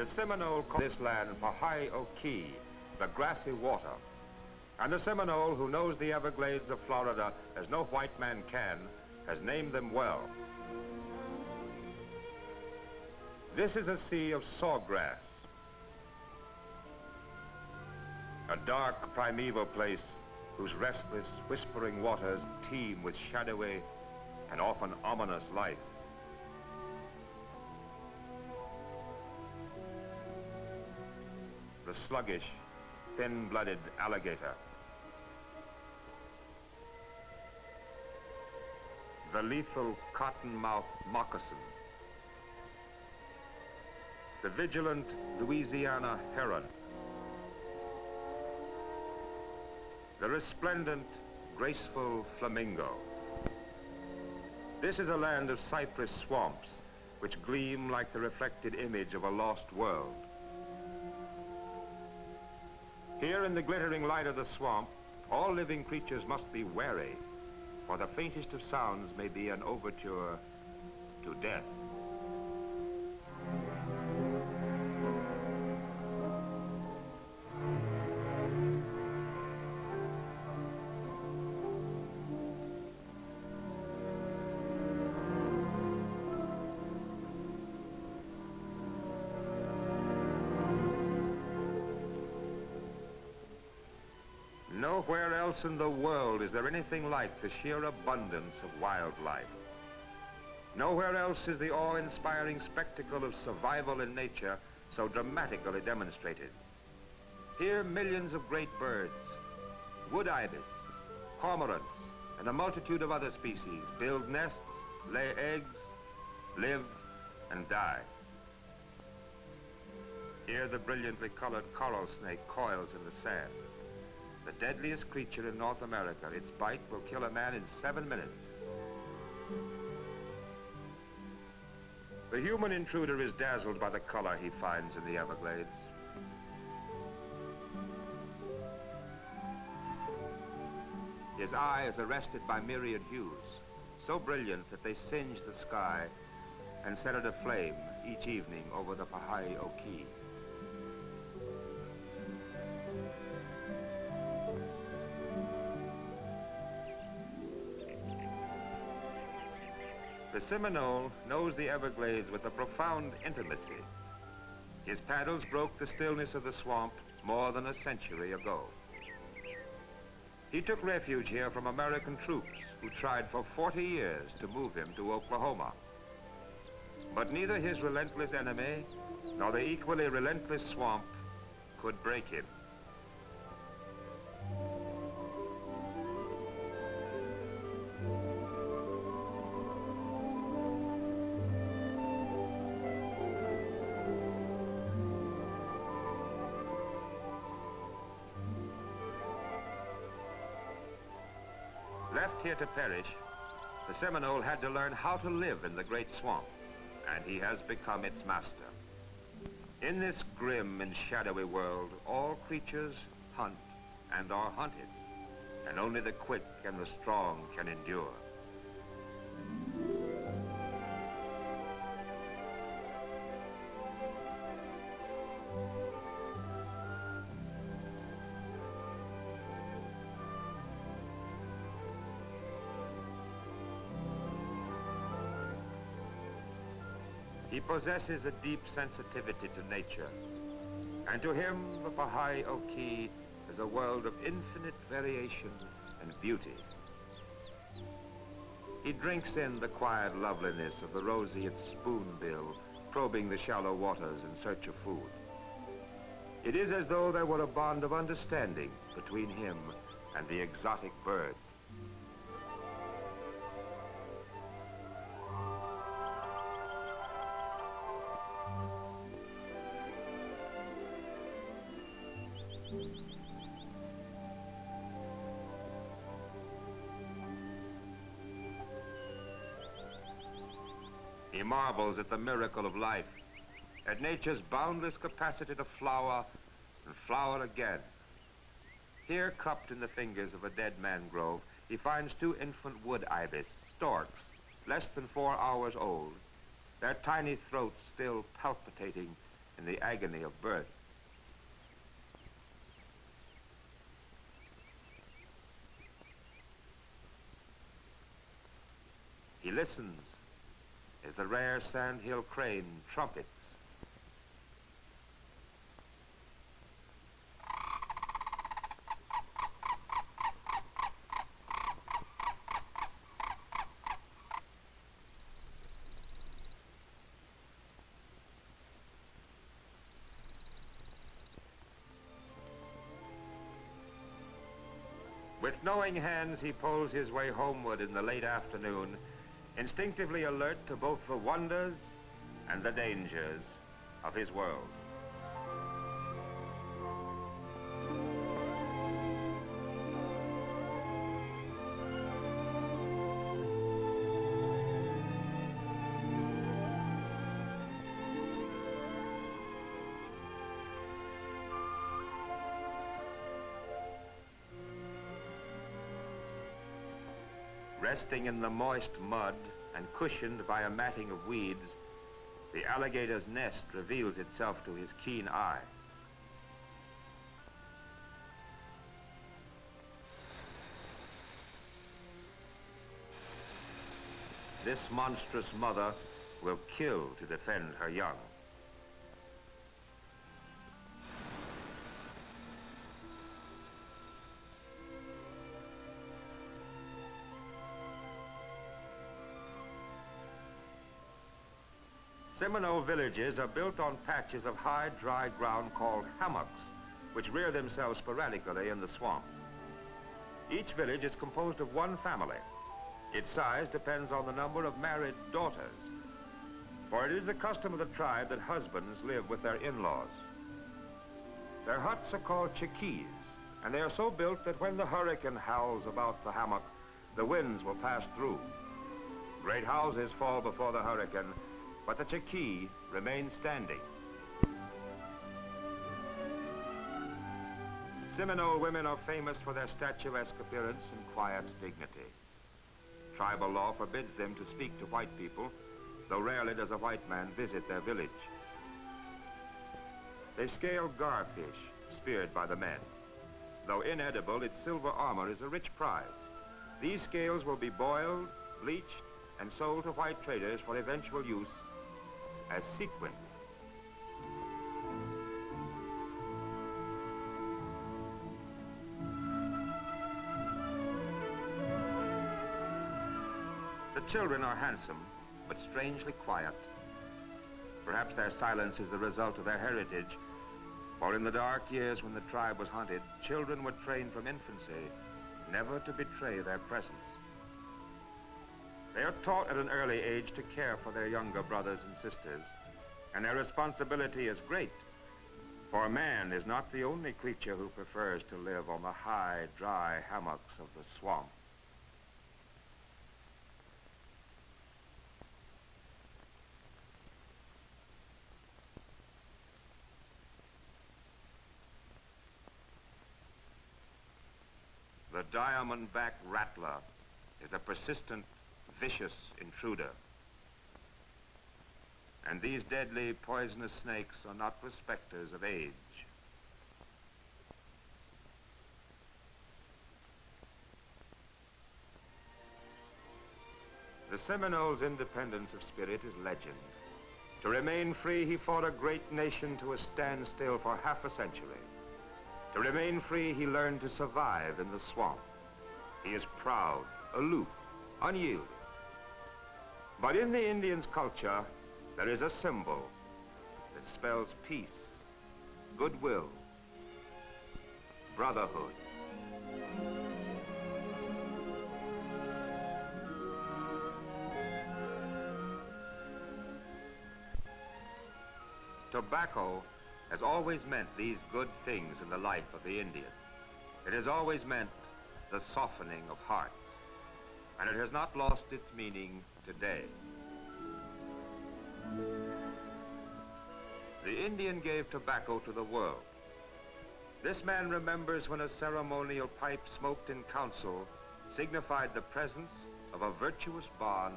The Seminole call this land Pahai-o-Kee, the grassy water. And the Seminole, who knows the Everglades of Florida as no white man can, has named them well. This is a sea of sawgrass, a dark primeval place whose restless, whispering waters teem with shadowy and often ominous life. The sluggish, thin-blooded alligator, the lethal cottonmouth moccasin, the vigilant Louisiana heron, the resplendent, graceful flamingo. This is a land of cypress swamps which gleam like the reflected image of a lost world. Here in the glittering light of the swamp, all living creatures must be wary, for the faintest of sounds may be an overture to death. Nowhere else in the world is there anything like the sheer abundance of wildlife. Nowhere else is the awe-inspiring spectacle of survival in nature so dramatically demonstrated. Here, millions of great birds, wood ibis, cormorants, and a multitude of other species build nests, lay eggs, live, and die. Here, the brilliantly colored coral snake coils in the sand. The deadliest creature in North America. Its bite will kill a man in 7 minutes. The human intruder is dazzled by the color he finds in the Everglades. His eye is arrested by myriad hues, so brilliant that they singe the sky and set it aflame each evening over the Pahai-o-Kee. The Seminole knows the Everglades with a profound intimacy. His paddles broke the stillness of the swamp more than a century ago. He took refuge here from American troops who tried for 40 years to move him to Oklahoma. But neither his relentless enemy nor the equally relentless swamp could break him. Left here to perish, the Seminole had to learn how to live in the great swamp, and he has become its master. In this grim and shadowy world, all creatures hunt and are hunted, and only the quick and the strong can endure. He possesses a deep sensitivity to nature, and to him the Pahai-o-Kee is a world of infinite variation and beauty. He drinks in the quiet loveliness of the roseate spoonbill probing the shallow waters in search of food. It is as though there were a bond of understanding between him and the exotic bird. He marvels at the miracle of life, at nature's boundless capacity to flower and flower again. Here, cupped in the fingers of a dead mangrove, he finds 2 infant wood ibis, storks, less than 4 hours old, their tiny throats still palpitating in the agony of birth. He listens as the rare sandhill crane trumpets. With knowing hands, he pulls his way homeward in the late afternoon, instinctively alert to both the wonders and the dangers of his world. Resting in the moist mud and cushioned by a matting of weeds, the alligator's nest reveals itself to his keen eye. This monstrous mother will kill to defend her young. Seminole villages are built on patches of high, dry ground called hammocks, which rear themselves sporadically in the swamp. Each village is composed of one family. Its size depends on the number of married daughters, for it is the custom of the tribe that husbands live with their in-laws. Their huts are called chickees, and they are so built that when the hurricane howls about the hammock, the winds will pass through. Great houses fall before the hurricane, but the chickee remains standing. Seminole women are famous for their statuesque appearance and quiet dignity. Tribal law forbids them to speak to white people, though rarely does a white man visit their village. They scale garfish, speared by the men. Though inedible, its silver armor is a rich prize. These scales will be boiled, bleached, and sold to white traders for eventual use as sequins. The children are handsome, but strangely quiet. Perhaps their silence is the result of their heritage, for in the dark years when the tribe was hunted, children were trained from infancy never to betray their presence. They are taught at an early age to care for their younger brothers and sisters, and their responsibility is great, for man is not the only creature who prefers to live on the high, dry hammocks of the swamp. The diamond-back rattler is a persistent, vicious intruder. And these deadly, poisonous snakes are not respecters of age. The Seminole's independence of spirit is legend. To remain free, he fought a great nation to a standstill for half a century. To remain free, he learned to survive in the swamp. He is proud, aloof, unyielding. But in the Indian's culture, there is a symbol that spells peace, goodwill, brotherhood. Tobacco has always meant these good things in the life of the Indian. It has always meant the softening of hearts, and it has not lost its meaning today. The Indian gave tobacco to the world. This man remembers when a ceremonial pipe smoked in council signified the presence of a virtuous bond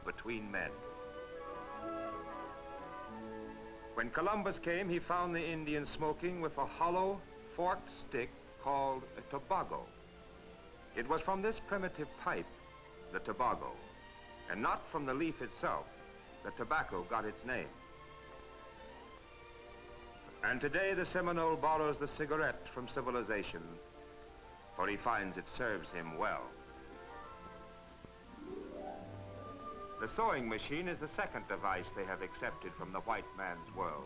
between men. When Columbus came, he found the Indians smoking with a hollow, forked stick called a tobago. It was from this primitive pipe, the tobago, and not from the leaf itself, that tobacco got its name. And today the Seminole borrows the cigarette from civilization, for he finds it serves him well. The sewing machine is the second device they have accepted from the white man's world.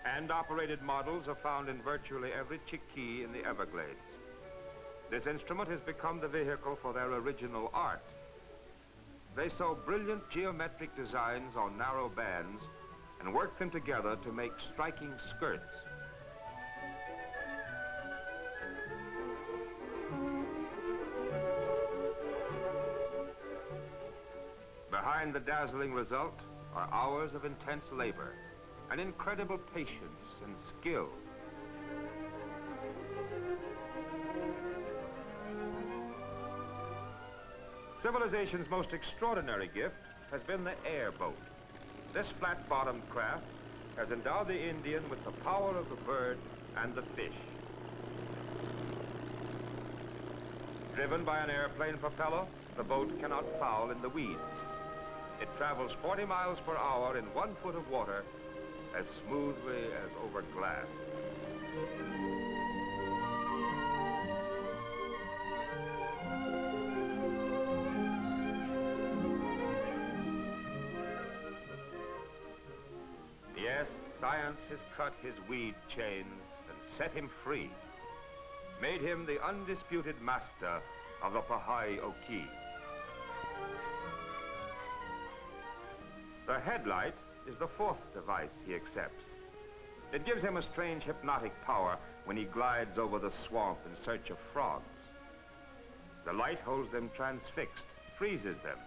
Hand-operated models are found in virtually every chickee in the Everglades. This instrument has become the vehicle for their original art. They sew brilliant geometric designs on narrow bands and work them together to make striking skirts. Behind the dazzling result are hours of intense labor, an incredible patience and skill. Civilization's most extraordinary gift has been the airboat. This flat-bottomed craft has endowed the Indian with the power of the bird and the fish. Driven by an airplane propeller, the boat cannot foul in the weeds. It travels 40 miles per hour in 1 foot of water as smoothly as over glass. Yes, science has cut his weed chains and set him free, made him the undisputed master of the Pahai-Oki. The headlight is the fourth device he accepts. It gives him a strange hypnotic power when he glides over the swamp in search of frogs. The light holds them transfixed, freezes them,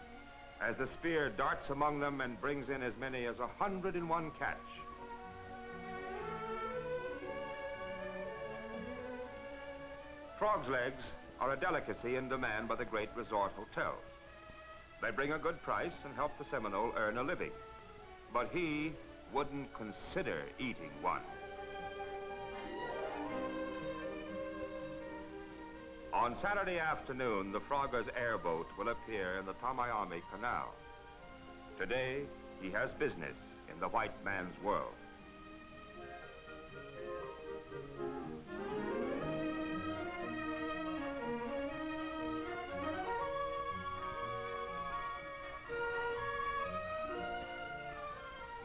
as the spear darts among them and brings in as many as 101 catch. Frogs' legs are a delicacy in demand by the great resort hotels. They bring a good price and help the Seminole earn a living. But he wouldn't consider eating one. On Saturday afternoon, the Frogger's airboat will appear in the Tamayami Canal. Today, he has business in the white man's world.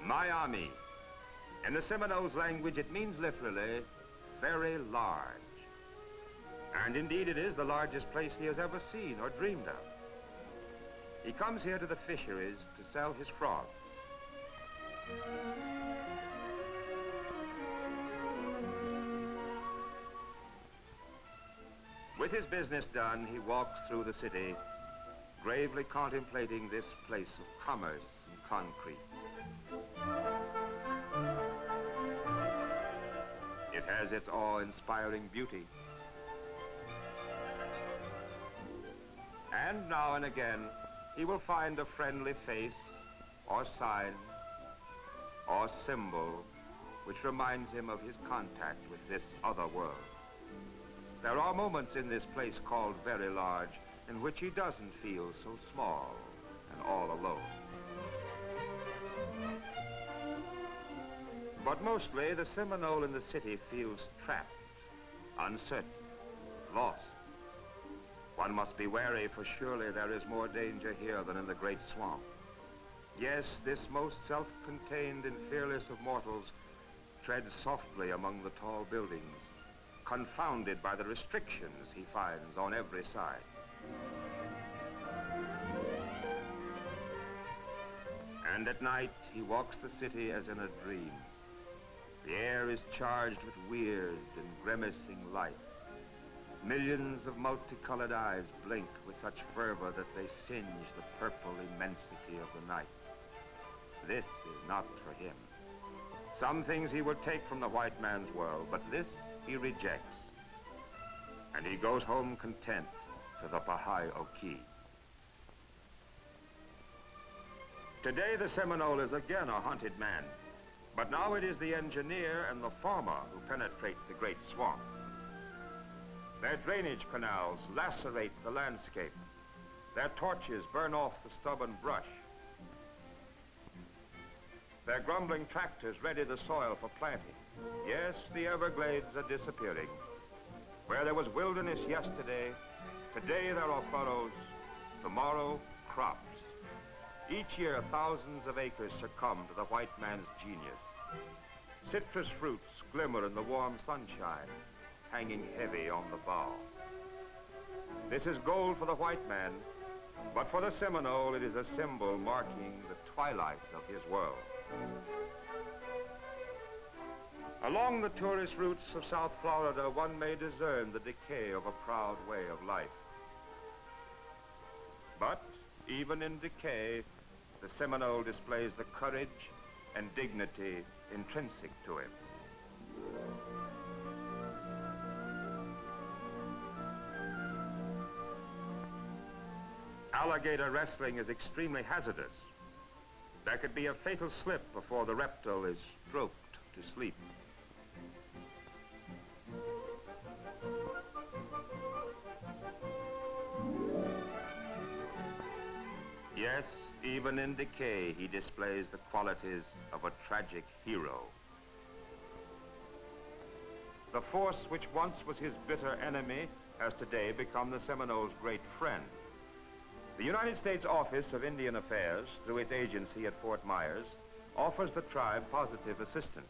Miami. In the Seminole's language, it means literally, very large. And indeed, it is the largest place he has ever seen or dreamed of. He comes here to the fisheries to sell his frogs. With his business done, he walks through the city, gravely contemplating this place of commerce and concrete. It has its awe-inspiring beauty. And now and again, he will find a friendly face, or sign, or symbol, which reminds him of his contact with this other world. There are moments in this place called very large in which he doesn't feel so small and all alone. But mostly, the Seminole in the city feels trapped, uncertain, lost. One must be wary, for surely there is more danger here than in the great swamp. Yes, this most self-contained and fearless of mortals treads softly among the tall buildings, confounded by the restrictions he finds on every side. And at night, he walks the city as in a dream. The air is charged with weird and grimacing light. Millions of multicolored eyes blink with such fervor that they singe the purple immensity of the night. This is not for him. Some things he would take from the white man's world, but this he rejects. And he goes home content to the Pahai-Oki. Today the Seminole is again a hunted man, but now it is the engineer and the farmer who penetrate the great swamp. Their drainage canals lacerate the landscape. Their torches burn off the stubborn brush. Their grumbling tractors ready the soil for planting. Yes, the Everglades are disappearing. Where there was wilderness yesterday, today there are furrows, tomorrow crops. Each year, thousands of acres succumb to the white man's genius. Citrus fruits glimmer in the warm sunshine, hanging heavy on the bough. This is gold for the white man, but for the Seminole, it is a symbol marking the twilight of his world. Along the tourist routes of South Florida, one may discern the decay of a proud way of life. But even in decay, the Seminole displays the courage and dignity intrinsic to him. Alligator wrestling is extremely hazardous. There could be a fatal slip before the reptile is stroked to sleep. Yes, even in decay, he displays the qualities of a tragic hero. The force which once was his bitter enemy has today become the Seminole's great friend. The United States Office of Indian Affairs, through its agency at Fort Myers, offers the tribe positive assistance.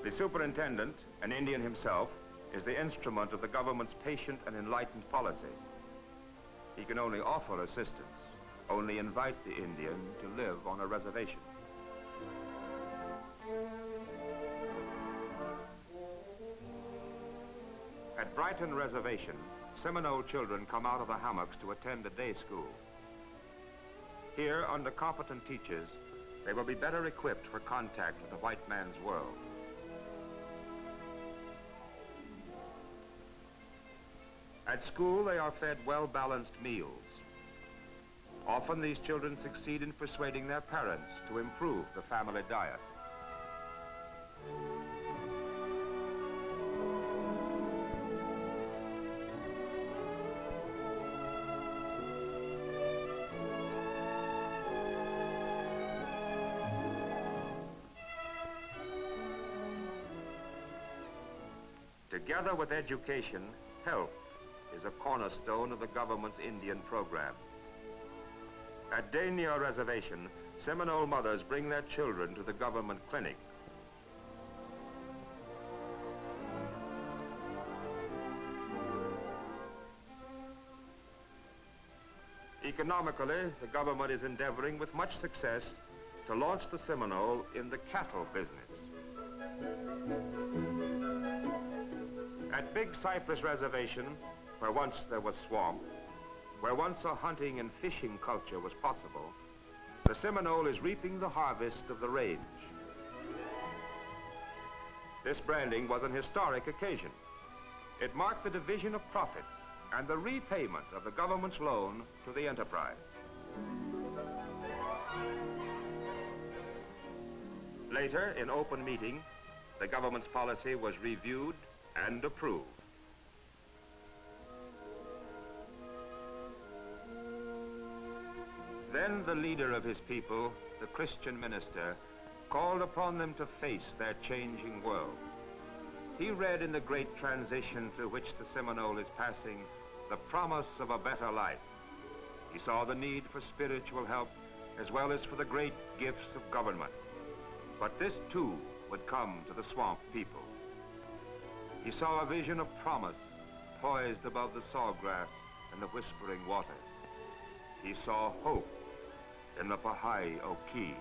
The superintendent, an Indian himself, is the instrument of the government's patient and enlightened policy. He can only offer assistance, only invite the Indian to live on a reservation. At Brighton Reservation, Seminole children come out of the hammocks to attend a day school. Here, under competent teachers, they will be better equipped for contact with the white man's world. At school, they are fed well-balanced meals. Often, these children succeed in persuading their parents to improve the family diet. Together with education, health is a cornerstone of the government's Indian program. At Dania Reservation, Seminole mothers bring their children to the government clinic. Economically, the government is endeavoring with much success to launch the Seminole in the cattle business. At Big Cypress Reservation, where once there was swamp, where once a hunting and fishing culture was possible, the Seminole is reaping the harvest of the range. This branding was an historic occasion. It marked the division of profits and the repayment of the government's loan to the enterprise. Later, in open meeting, the government's policy was reviewed and approved. Then the leader of his people, the Christian minister, called upon them to face their changing world. He read in the great transition through which the Seminole is passing the promise of a better life. He saw the need for spiritual help as well as for the great gifts of government. But this too would come to the swamp people. He saw a vision of promise poised above the sawgrass and the whispering water. He saw hope in the Pahai Oki.